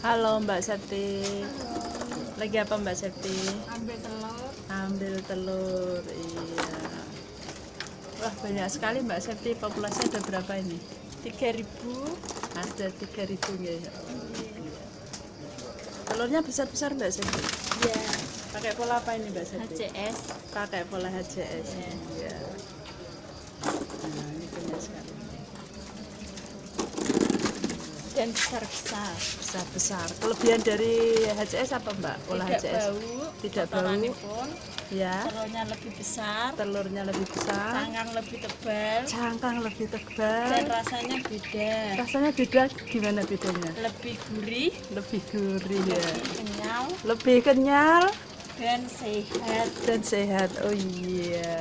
Halo Mbak Septi. Lagi apa Mbak Septi? Ambil telur. Ambil telur. Iya. Wah, banyak sekali Mbak Septi. Populasi ada berapa ini? 3.000. Ada 3.000 ya. Telurnya besar-besar Mbak Septi. Ya, Pakai pola apa ini Mbak Septi? HCS. Pakai pola HCS. Iya. Nah, ini banyak sekali. Dan besar-besar. Besar-besar. Kelebihan dari HCS apa Mbak? Pola Tidak HCS. bau. Tidak bau. Kotorannya pun Ya. telurnya lebih besar. Telurnya lebih besar. Cangkang lebih tebal. Cangkang lebih Dan tebal. rasanya beda. Rasanya beda, gimana bedanya? Lebih gurih. Lebih gurih ya. Lebih kenyal. Lebih kenyal Dan sehat. dan sehat. Oh iya.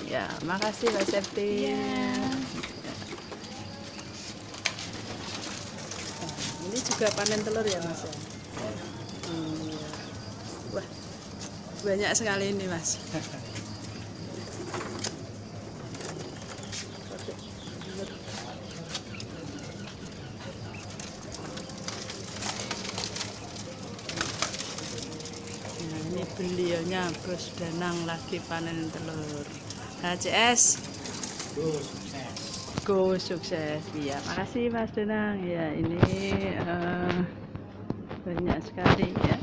Ya, makasih Mbak Septi. Ya. Ini juga panen telur ya Mas ya? Iya. Wah, banyak sekali ini Mas. Nah, ini beliaunya Bos Danang lagi panen telur. HCS Go sukses. Iya, makasih Mas Danang. Ya, ini banyak sekali ya.